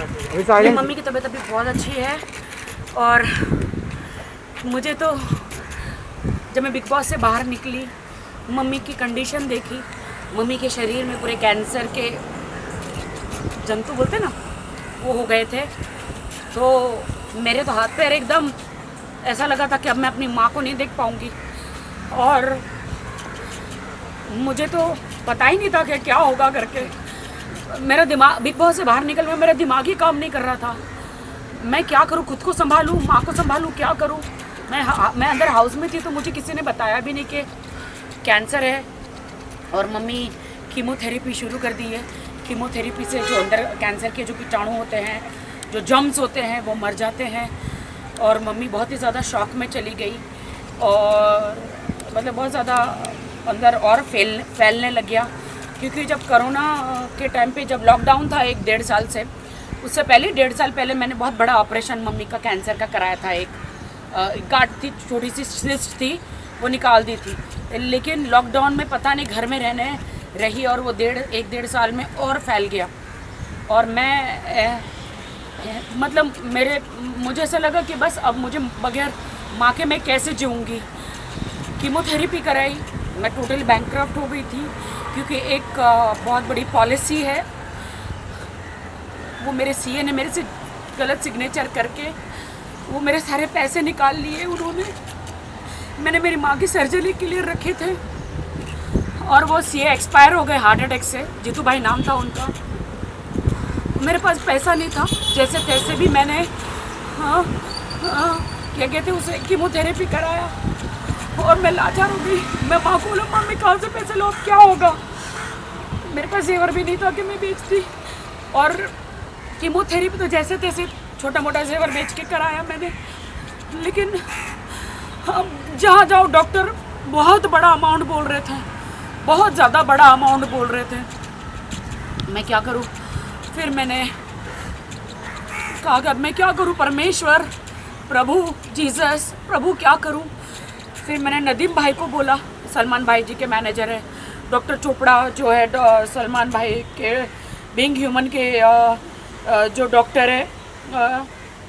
मेरी मम्मी की तबीयत अभी बहुत अच्छी है। और मुझे तो जब मैं बिग बॉस से बाहर निकली, मम्मी की कंडीशन देखी, मम्मी के शरीर में पूरे कैंसर के जंतु बोलते ना, वो हो गए थे। तो मेरे तो हाथ पैर एकदम ऐसा लगा था कि अब मैं अपनी माँ को नहीं देख पाऊँगी। और मुझे तो पता ही नहीं था कि क्या होगा करके। मेरा दिमाग बिग बॉस से बाहर निकल में मेरा दिमाग ही काम नहीं कर रहा था। मैं क्या करूँ, खुद को संभालूँ, माँ को संभालूँ, क्या करूँ। मैं अंदर हाउस में थी तो मुझे किसी ने बताया भी नहीं कि कैंसर है। और मम्मी कीमोथेरेपी शुरू कर दी है। कीमोथेरेपी से जो अंदर कैंसर के जो कीटाणु होते हैं, जो जम्स होते हैं, वो मर जाते हैं। और मम्मी बहुत ही ज़्यादा शॉक में चली गई और मतलब बहुत ज़्यादा अंदर और फैलने लग गया। क्योंकि जब कोरोना के टाइम पे जब लॉकडाउन था 1-1.5 साल से, उससे पहले 1.5 साल पहले मैंने बहुत बड़ा ऑपरेशन मम्मी का कैंसर का कराया था। एक गांठ थी, छोटी सी सिस्ट थी, वो निकाल दी थी। लेकिन लॉकडाउन में पता नहीं घर में रहने रही और वो 1-1.5 साल में और फैल गया। और मैं मतलब मुझे ऐसा लगा कि बस अब मुझे बगैर माँ के मैं कैसे जीऊँगी। कीमोथेरेपी कराई, मैं टोटली बैंकक्रप्ट हो गई थी। क्योंकि एक बहुत बड़ी पॉलिसी है, वो मेरे सीए ने मेरे से गलत सिग्नेचर करके वो मेरे सारे पैसे निकाल लिए उन्होंने। मैंने मेरी माँ की सर्जरी के लिए रखे थे और वो सीए एक्सपायर हो गए हार्ट अटैक से। जीतू भाई नाम था उनका। मेरे पास पैसा नहीं था, जैसे तैसे भी मैंने क्या कहते उसे कीमोथेरेपी कराया। और मैं लाचार हो गई। मैं माँ को बोला, मम्मी कहाँ से पैसे लो, क्या होगा। मेरे पास जेवर भी नहीं था कि मैं बेचती। और कीमोथेरेपी तो जैसे तैसे छोटा मोटा जेवर बेच के कराया मैंने। लेकिन अब जहाँ जाओ डॉक्टर बहुत बड़ा अमाउंट बोल रहे थे, बहुत ज़्यादा बड़ा अमाउंट बोल रहे थे। मैं क्या करूँ। फिर मैंने कहा कि अब मैं क्या करूँ, परमेश्वर, प्रभु जीसस, प्रभु क्या करूँ। फिर मैंने नदीम भाई को बोला, सलमान भाई जी के मैनेजर है, डॉक्टर चोपड़ा जो है सलमान भाई के बीइंग ह्यूमन के जो डॉक्टर है,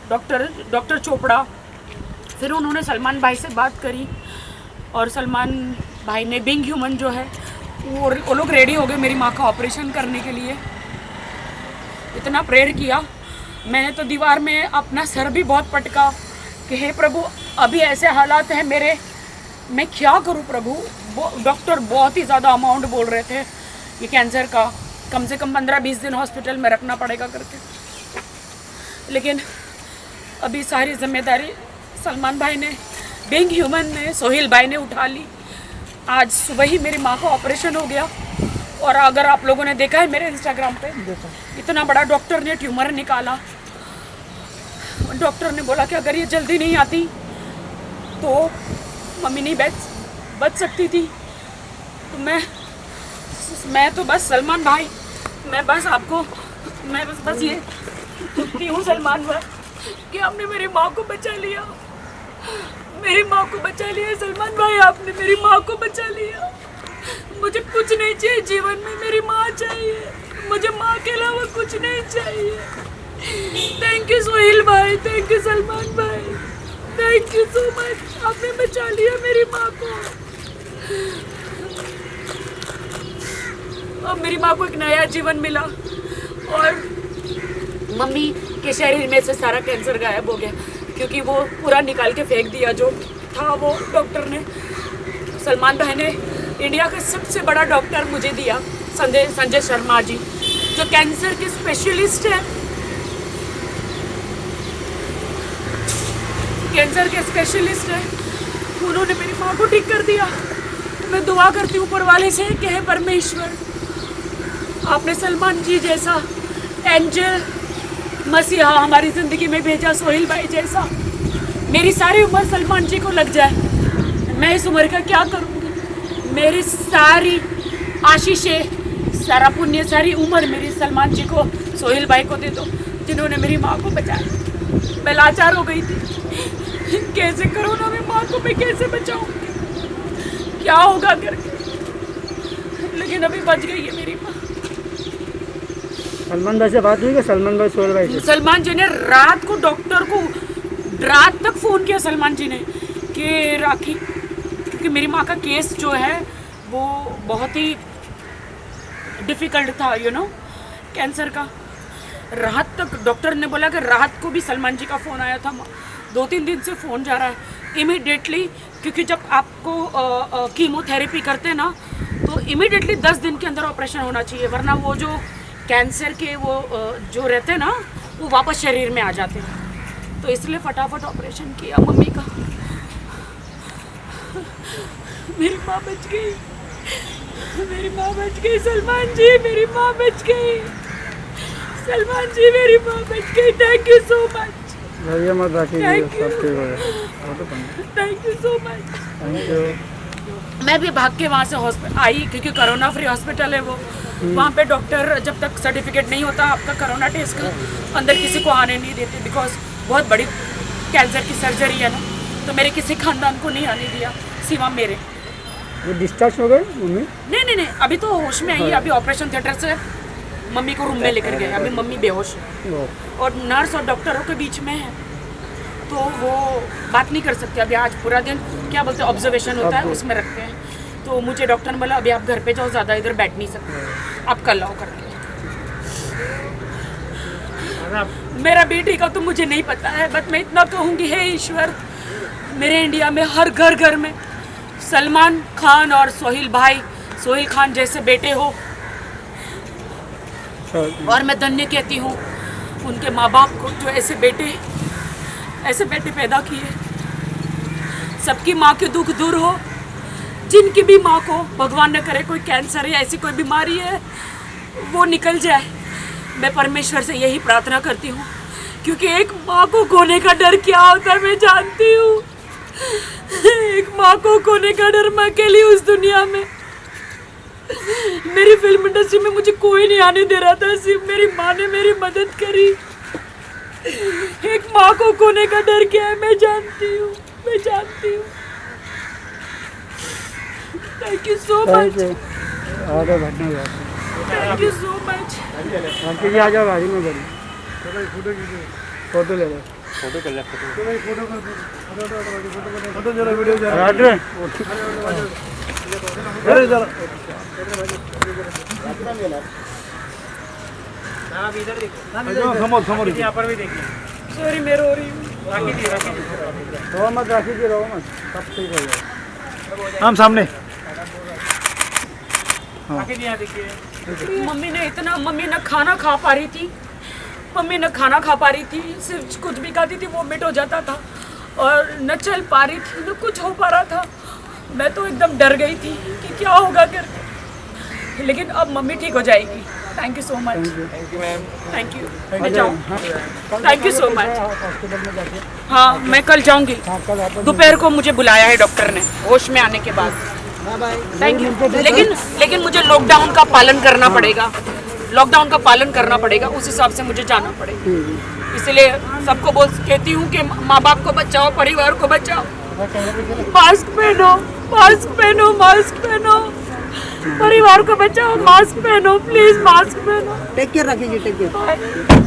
डॉक्टर चोपड़ा। फिर उन्होंने सलमान भाई से बात करी और सलमान भाई ने बीइंग ह्यूमन जो है वो लोग रेडी हो गए मेरी माँ का ऑपरेशन करने के लिए। इतना प्रेयर किया मैंने तो दीवार में अपना सर भी बहुत पटका कि हे प्रभु, अभी ऐसे हालात हैं मेरे, मैं क्या करूं प्रभु। डॉक्टर बहुत ही ज़्यादा अमाउंट बोल रहे थे ये कैंसर का, कम से कम 15-20 दिन हॉस्पिटल में रखना पड़ेगा करके। लेकिन अभी सारी जिम्मेदारी सलमान भाई ने, बीइंग ह्यूमन ने, सोहेल भाई ने उठा ली। आज सुबह ही मेरी माँ का ऑपरेशन हो गया। और अगर आप लोगों ने देखा है मेरे इंस्टाग्राम पे, इतना बड़ा डॉक्टर ने ट्यूमर निकाला। डॉक्टर ने बोला कि अगर ये जल्दी नहीं आती तो मम्मी नहीं बच सकती थी। तो मैं तो बस सलमान भाई, मैं बस ये दुखती हूँ सलमान भाई कि आपने मेरी माँ को बचा लिया। मेरी माँ को बचा लिया सलमान भाई, आपने मेरी माँ को बचा लिया। मुझे कुछ नहीं चाहिए जीवन में, मेरी माँ चाहिए मुझे, माँ के अलावा कुछ नहीं चाहिए। थैंक यू सोहेल भाई, थैंक यू सलमान भाई, थैंक यू सो मच, आपने बचा लिया मेरी माँ को। अब मेरी माँ को एक नया जीवन मिला और मम्मी के शरीर में से सारा कैंसर गायब हो गया। क्योंकि वो पूरा निकाल के फेंक दिया जो था, वो डॉक्टर ने, सलमान भाई ने इंडिया का सबसे बड़ा डॉक्टर मुझे दिया, संजय शर्मा जी, जो कैंसर के स्पेशलिस्ट है। कैंसर के स्पेशलिस्ट है, उन्होंने मेरी माँ को ठीक कर दिया। मैं दुआ करती हूँ ऊपर वाले से कि हे परमेश्वर, आपने सलमान जी जैसा एंजल मसीहा हमारी ज़िंदगी में भेजा, सोहेल भाई जैसा। मेरी सारी उम्र सलमान जी को लग जाए, मैं इस उम्र का क्या करूँगी। मेरी सारी आशीषें, सारा पुण्य, सारी उम्र मेरी सलमान जी को, सोहेल भाई को दे दो, जिन्होंने मेरी माँ को बचाया। मैं लाचार हो गई थी, कैसे कोरोना में माँ को मैं कैसे बचाऊँ, क्या होगा करके। लेकिन अभी बच गई है मेरी माँ। सलमान भाई से बात हुई कि सलमान भाई सोच रहे थे? सलमान जी ने रात को डॉक्टर को रात तक फ़ोन किया सलमान जी ने कि राखी, क्योंकि मेरी माँ का केस जो है वो बहुत ही डिफ़िकल्ट था, कैंसर का। रात तक डॉक्टर ने बोला कि रात को भी सलमान जी का फ़ोन आया था, 2-3 दिन से फ़ोन जा रहा है इमीडिएटली, क्योंकि जब आपको कीमोथेरेपी करते हैं ना तो इमीडिएटली 10 दिन के अंदर ऑपरेशन होना चाहिए, वरना वो जो कैंसर के वो जो रहते हैं ना वो वापस शरीर में आ जाते हैं। तो इसलिए फटाफट ऑपरेशन किया मम्मी का। मेरी माँ बच गई, मेरी माँ बच गई, सलमान जी मेरी माँ बच गई, सलमान जी मेरी माँ बच गई। थैंक यू सो मच, भैया मत राखी, Thank you. सब ठीक हो जाएगा। Thank you so much. Thank you. मैं भी भाग के वहाँ से हॉस्पिटल आई, क्योंकि कोरोना फ्री हॉस्पिटल है वो। वहाँ पे डॉक्टर जब तक सर्टिफिकेट नहीं होता आपका कोरोना टेस्ट का, अंदर किसी को आने नहीं देते, बिकॉज बहुत बड़ी कैंसर की सर्जरी है ना, तो मेरे किसी खानदान को नहीं आने दिया सिवा मेरे। वो डिस्चार्ज हो गए मम्मी? नहीं, अभी तो होश में आई है। अभी ऑपरेशन थिएटर से मम्मी को रूम में लेकर गए, अभी मम्मी बेहोश है वो और नर्स और डॉक्टरों के बीच में है, तो वो बात नहीं कर सकते। अभी आज पूरा दिन क्या बोलते हैं ऑब्जर्वेशन होता है, उसमें रखते हैं। तो मुझे डॉक्टर ने बोला अभी आप घर पे जाओ, ज़्यादा इधर बैठ नहीं सकते, आप कल आओ करके। मेरा बेटी का तो मुझे नहीं पता है, बट मैं इतना कहूँगी, हे ईश्वर, मेरे इंडिया में हर घर में सलमान खान और सोहेल खान जैसे बेटे हो, और मैं धन्य कहती हूँ उनके माँ बाप को जो ऐसे बेटे पैदा किए। सबकी माँ के दुख दूर हो, जिनकी भी माँ को भगवान न करे कोई कैंसर या ऐसी कोई बीमारी है वो निकल जाए। मैं परमेश्वर से यही प्रार्थना करती हूँ, क्योंकि एक माँ को खोने का डर क्या होता है मैं जानती हूँ। एक माँ को खोने का डर, मैं अकेली उस दुनिया में। मेरी फिल्म इंडस्ट्री में मुझे कोई नहीं आने दे रहा था, सिर्फ मेरी माँ ने मेरी मदद करी। एक माँ को खोने का डर क्या है मैं जानती हूँ। थैंक यू सो मच, आगे बैठने जाओ। Thank you so much. Rakhi ji आ जाओ गाड़ी में, बड़ी फोटो ले लो। फोटो कर ले, फोटो चलो, वीडियो चलो। अरे चलो समोर यहाँ पर भी देखिए। सॉरी मैं रो रही हूँ। रो मत राखी जी, रो मत, सब ठीक हो जाएगा। हम सामने यहाँ देखिए। मम्मी ने खाना खा पा रही थी, सिर्फ कुछ भी खाती थी वोमिट हो जाता था, और न चल पा रही थी, न कुछ हो पा रहा था। मैं तो एकदम डर गई थी कि क्या होगा करके, लेकिन अब मम्मी ठीक हो जाएगी। Thank you so much. Thank you ma'am. Thank you, मैं जाऊँ। Thank you so much. Hospital में जाके, हाँ मैं कल जाऊँगी, हाँ कल आप दोपहर को मुझे बुलाया है डॉक्टर ने, होश में आने के बाद। Thank you. लेकिन मुझे लॉकडाउन का पालन करना पड़ेगा, उस हिसाब से मुझे जाना पड़ेगा। इसलिए सबको कहती हूँ कि माँ बाप को बचाओ, परिवार को बचाओ, मास्क पहनो, परिवार को बचाओ, मास्क पहनो, प्लीज मास्क पहनो। टेक केयर रखिए, टेक केयर।